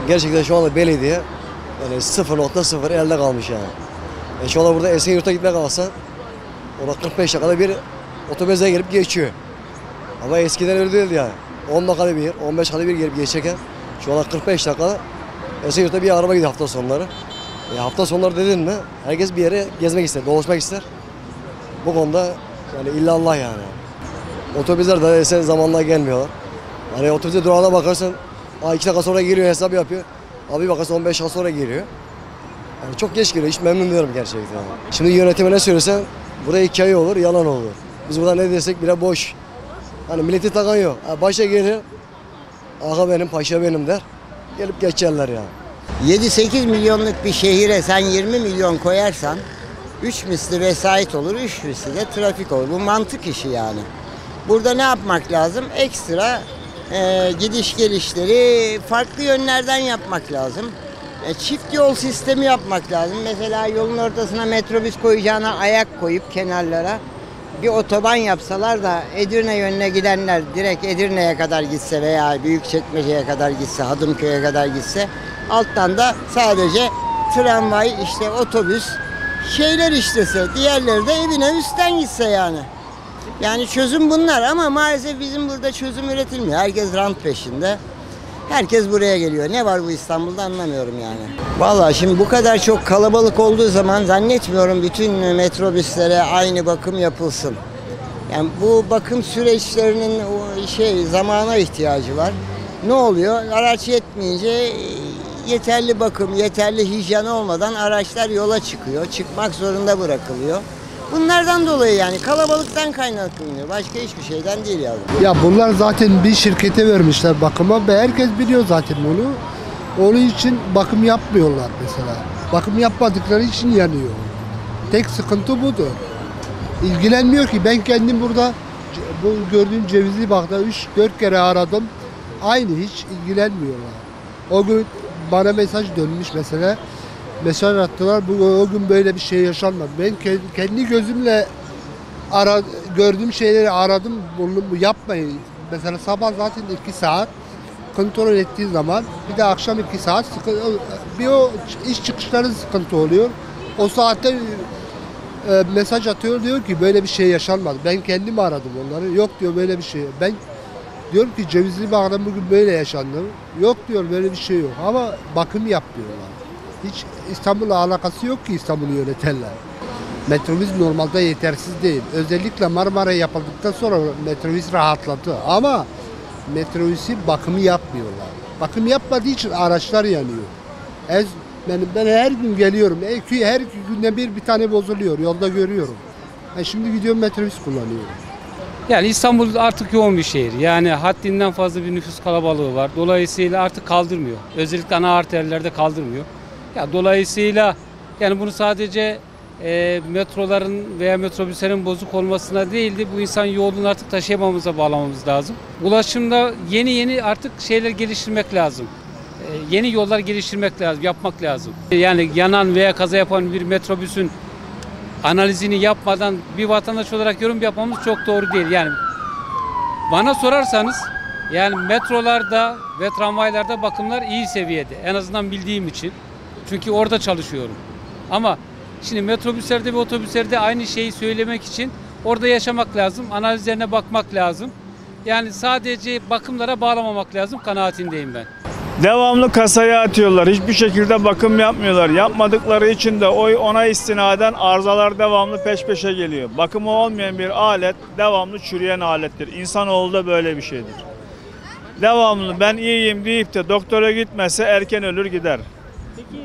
Gerçekten şu anda belediye yani 0.0 elde kalmış yani. Şu anda burada Esenyurt'a gitmek kalksan ona 45 dakikada bir otobüse gelip geçiyor. Ama eskiden öyle değildi yani. 10 dakikada bir, 15 dakikada bir gelip geçerken şu anda 45 dakikada Esenyurt'ta bir araba gidiyor hafta sonları. Hafta sonları dedin mi herkes bir yere gezmek ister, dolaşmak ister. Bu konuda yani illallah yani. Otobüsler de sen zamanla gelmiyorlar. Hani otobüse durağına bakarsan 2 dakika sonra geliyor hesap yapıyor. Abi bakarsın 15 dakika sonra geliyor. Yani çok geç geliyor. Hiç memnun değilim gerçekten. Şimdi yönetime ne söylesen burada hikaye olur, yalan olur. Biz burada ne desek bile boş. Hani milleti takan yok. Başa gelir, aha benim, paşa benim der. Gelip geçerler yani. 7-8 milyonluk bir şehire sen 20 milyon koyarsan 3 misli vesait olur, 3 misli de trafik olur. Bu mantık işi yani. Burada ne yapmak lazım? Ekstra gidiş gelişleri farklı yönlerden yapmak lazım. Çift yol sistemi yapmak lazım. Mesela yolun ortasına metrobüs koyacağına ayak koyup kenarlara bir otoban yapsalar da Edirne yönüne gidenler direkt Edirne'ye kadar gitse veya Büyükçekmece'ye kadar gitse, Hadımköy'e kadar gitse, alttan da sadece tramvay, işte otobüs şeyler işlese, diğerleri de evine üstten gitse yani. Yani çözüm bunlar ama maalesef bizim burada çözüm üretilmiyor. Herkes rant peşinde. Herkes buraya geliyor. Ne var bu İstanbul'da anlamıyorum yani. Vallahi şimdi bu kadar çok kalabalık olduğu zaman zannetmiyorum bütün metrobüslere aynı bakım yapılsın. Yani bu bakım süreçlerinin zamana ihtiyacı var. Ne oluyor? Araç yetmeyince yeterli bakım, yeterli hijyen olmadan araçlar yola çıkıyor. Çıkmak zorunda bırakılıyor. Bunlardan dolayı yani kalabalıktan kaynaklanıyor. Başka hiçbir şeyden değil yani. Ya bunlar zaten bir şirkete vermişler bakıma ve herkes biliyor zaten bunu. Onun için bakım yapmıyorlar mesela. Bakım yapmadıkları için yanıyor. Tek sıkıntı budur. İlgilenmiyor ki. Ben kendim burada bu gördüğün Cevizli Bağ'da 3-4 kere aradım. Aynı, hiç ilgilenmiyorlar. O gün bana mesaj dönmüş mesela. Mesaj attılar. O gün böyle bir şey yaşanmadı. Ben kendi gözümle gördüğüm şeyleri aradım. Bunu yapmayın. Mesela sabah zaten 2 saat kontrol ettiği zaman bir de akşam 2 saat bir o iş çıkışları sıkıntı oluyor. O saatte mesaj atıyor, diyor ki böyle bir şey yaşanmadı. Ben kendim aradım onları. Yok diyor böyle bir şey. Ben diyorum ki Cevizli Bağ'da bugün böyle yaşandı. Yok diyor böyle bir şey yok. Ama bakım yap diyorlar. Hiç İstanbul'la alakası yok ki İstanbul'u yönetenler. Metrobüs normalde yetersiz değil. Özellikle Marmara yapıldıktan sonra metrobüs rahatladı. Ama metrobüsü bakımı yapmıyorlar. Bakım yapmadığı için araçlar yanıyor. Ben her gün geliyorum. Her günde bir tane bozuluyor. Yolda görüyorum. Şimdi gidiyorum metrobüs kullanıyorum. Yani İstanbul artık yoğun bir şehir. Yani haddinden fazla bir nüfus kalabalığı var. Dolayısıyla artık kaldırmıyor. Özellikle ana arterlerde kaldırmıyor. Ya dolayısıyla yani bunu sadece metroların veya metrobüslerin bozuk olmasına değil de bu insan yoğunluğunu artık taşıyamamıza bağlamamız lazım. Ulaşımda yeni artık şeyler geliştirmek lazım. Yeni yollar geliştirmek lazım, yapmak lazım. Yani yanan veya kaza yapan bir metrobüsün analizini yapmadan bir vatandaş olarak yorum yapmamız çok doğru değil. Yani bana sorarsanız yani metrolarda ve tramvaylarda bakımlar iyi seviyede. En azından bildiğim için. Çünkü orada çalışıyorum. Ama şimdi metrobüslerde ve otobüslerde aynı şeyi söylemek için orada yaşamak lazım. Analizlerine bakmak lazım. Yani sadece bakımlara bağlamamak lazım kanaatindeyim ben. Devamlı kasaya atıyorlar. Hiçbir şekilde bakım yapmıyorlar. Yapmadıkları için de ona istinaden arızalar devamlı peş peşe geliyor. Bakımı olmayan bir alet devamlı çürüyen alettir. İnsanoğlu da böyle bir şeydir. Devamlı ben iyiyim deyip de doktora gitmezse erken ölür gider.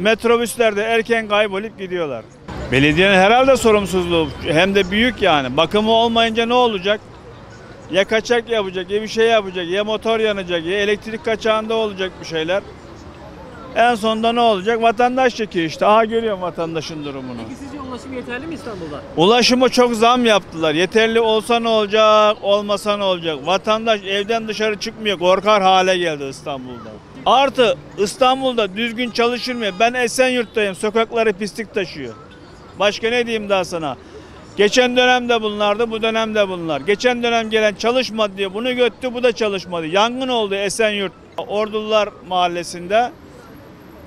Metrobüslerde erken kaybolup gidiyorlar. Belediyenin herhalde sorumsuzluğu hem de büyük yani. Bakımı olmayınca ne olacak? Ya kaçak yapacak, ya bir şey yapacak, ya motor yanacak, ya elektrik kaçağında olacak bir şeyler. En sonunda ne olacak? Vatandaş çekiyor işte. Aha görüyorum vatandaşın durumunu. Peki sizce ulaşım yeterli mi İstanbul'da? Ulaşıma çok zam yaptılar. Yeterli olsa ne olacak, olmasa ne olacak? Vatandaş evden dışarı çıkmıyor, korkar hale geldi İstanbul'da. Artı İstanbul'da düzgün çalışılmıyor. Ben Esenyurt'tayım, sokakları pislik taşıyor. Başka ne diyeyim daha sana? Geçen dönemde bunlardı, bu dönemde bunlar. Geçen dönem gelen çalışmadı diye bunu göttü, bu da çalışmadı. Yangın oldu Esenyurt Ordular Mahallesi'nde.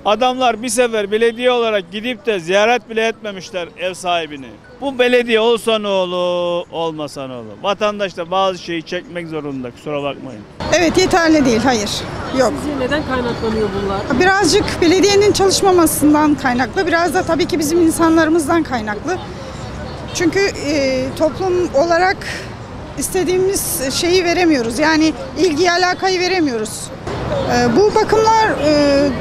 Adamlar bir sefer belediye olarak gidip de ziyaret bile etmemişler ev sahibini. Bu belediye olsa ne olur, olmasa ne olur? Vatandaş da bazı şeyi çekmek zorunda, kusura bakmayın. Evet, yeterli değil, hayır. Yok. Sizce neden kaynaklanıyor bunlar? Birazcık belediyenin çalışmamasından kaynaklı, biraz da tabii ki bizim insanlarımızdan kaynaklı. Çünkü toplum olarak istediğimiz şeyi veremiyoruz. Yani ilgiyi, alakayı veremiyoruz. Bu bakımlar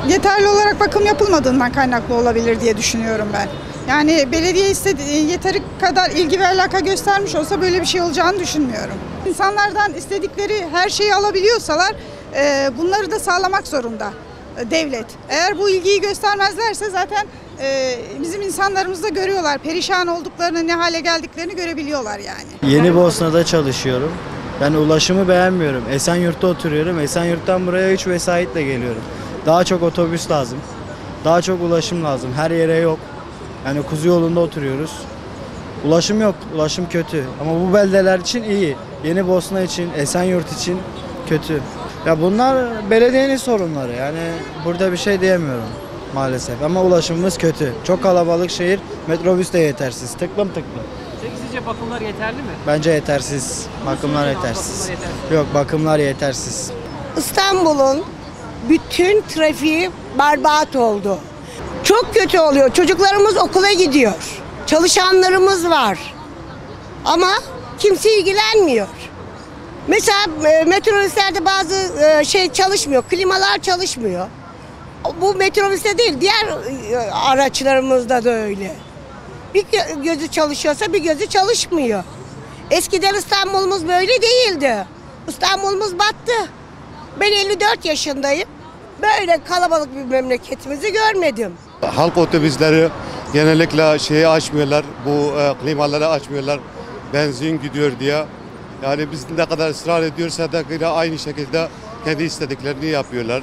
yeterli olarak bakım yapılmadığından kaynaklı olabilir diye düşünüyorum ben. Yani belediye yeteri kadar ilgi ve alaka göstermiş olsa böyle bir şey olacağını düşünmüyorum. İnsanlardan istedikleri her şeyi alabiliyorsalar bunları da sağlamak zorunda devlet. Eğer bu ilgiyi göstermezlerse zaten bizim insanlarımız da görüyorlar. Perişan olduklarını, ne hale geldiklerini görebiliyorlar yani. Yenibosna'da çalışıyorum. Ben ulaşımı beğenmiyorum. Esenyurt'ta oturuyorum. Esenyurt'tan buraya 3 vesayetle geliyorum. Daha çok otobüs lazım. Daha çok ulaşım lazım. Her yere yok. Yani Kuzu yolunda oturuyoruz. Ulaşım yok. Ulaşım kötü. Ama bu beldeler için iyi. Yenibosna için, Esenyurt için kötü. Ya bunlar belediyenin sorunları. Yani burada bir şey diyemiyorum maalesef. Ama ulaşımımız kötü. Çok kalabalık şehir. Metrobüs de yetersiz. Tıklım tıklım. Peki sizce bakımlar yeterli mi? Bence yetersiz. Bakımlar yetersiz. Yok, bakımlar yetersiz. İstanbul'un bütün trafiği berbat oldu. Çok kötü oluyor. Çocuklarımız okula gidiyor. Çalışanlarımız var. Ama kimse ilgilenmiyor. Mesela metrobüslerde bazı şey çalışmıyor. Klimalar çalışmıyor. Bu metrobüste değil, diğer araçlarımızda da öyle. Bir gözü çalışıyorsa bir gözü çalışmıyor. Eskiden İstanbul'umuz böyle değildi. İstanbul'umuz battı. Ben 54 yaşındayım. Böyle kalabalık bir memleketimizi görmedim. Halk otobüsleri genellikle şeyi açmıyorlar, bu klimaları açmıyorlar. Benzin gidiyor diye. Yani biz ne kadar ısrar ediyorsa da yine aynı şekilde kendi istediklerini yapıyorlar.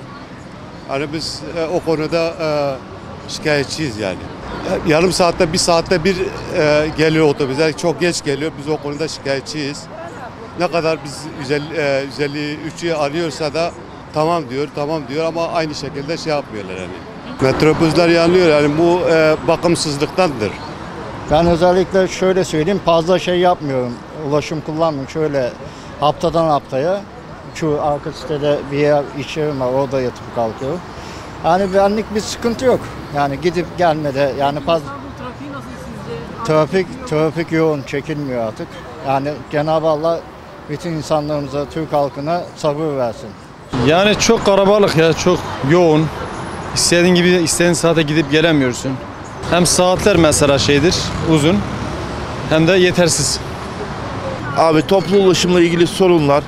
Yani biz o konuda şikayetçiyiz yani. Yarım saatte, bir saatte bir geliyor otobüsler. Çok geç geliyor. Biz o konuda şikayetçiyiz. Ne kadar biz 153'ü arıyorsa da tamam diyor ama aynı şekilde şey yapmıyorlar yani. Metrobüsler yanıyor yani bu bakımsızlıktandır. Ben özellikle şöyle söyleyeyim, fazla şey yapmıyorum. Ulaşım kullanmıyorum. Şöyle haftadan haftaya şu arka sitede bir yer iş yerim var, orada yatıp kalkıyorum. Yani benlik bir sıkıntı yok. Yani gidip gelmede yani fazla. İstanbul trafiği nasıl sizce? Trafik yoğun, çekilmiyor artık. Yani Cenab-ı Allah bütün insanlarımıza, Türk halkına sabır versin. Yani çok kalabalık ya, çok yoğun. İstediğin gibi istediğin saate gidip gelemiyorsun. Hem saatler mesela uzun hem de yetersiz. Abi toplu ulaşımla ilgili sorunlar.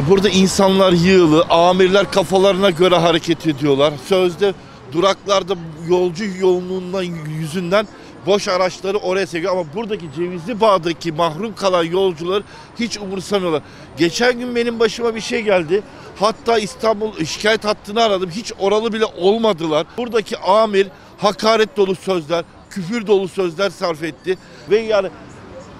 Burada insanlar yığılı, amirler kafalarına göre hareket ediyorlar. Sözde duraklarda yolcu yoğunluğundan yüzünden boş araçları oraya seviyor. Ama buradaki Cevizli Bağ'daki mahrum kalan yolcular hiç umursamıyorlar. Geçen gün benim başıma bir şey geldi. Hatta İstanbul şikayet hattını aradım. Hiç oralı bile olmadılar. Buradaki amir hakaret dolu sözler, küfür dolu sözler sarf etti. Ve yani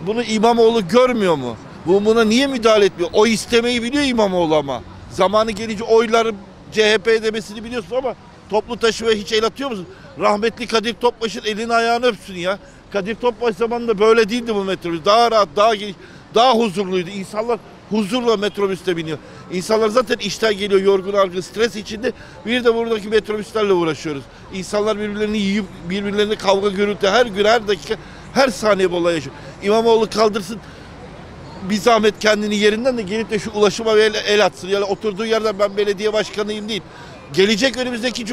bunu İmamoğlu görmüyor mu? Buna niye müdahale etmiyor? O istemeyi biliyor İmamoğlu ama. Zamanı gelince oyları CHP demesini biliyorsun ama toplu taşımaya hiç el atıyor musun? Rahmetli Kadir Topbaş'ın elini ayağını öpsün ya. Kadir Topbaş zamanında böyle değildi bu metrobüs. Daha rahat, daha geniş, daha huzurluydu. İnsanlar huzurla metrobüste biniyor. İnsanlar zaten işten geliyor yorgun argın stres içinde. Bir de buradaki metrobüslerle uğraşıyoruz. İnsanlar birbirlerini yiyip birbirlerine kavga gürültü her gün her dakika her saniye bu olay yaşıyor. İmamoğlu kaldırsın bir zahmet kendini yerinden de gelip de şu ulaşıma el atsın. Yani oturduğu yerden ben belediye başkanıyım değil. Gelecek önümüzdeki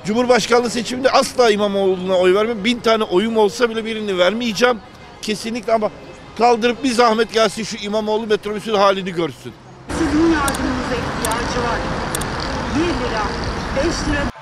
Cumhurbaşkanlığı seçiminde asla İmamoğlu'na oy vermem. 1000 tane oyum olsa bile birini vermeyeceğim. Kesinlikle ama kaldırıp bir zahmet gelsin şu İmamoğlu metrobüsün halini görsün. Sizin yardımınıza ihtiyacı var. 1 lira, 5 lira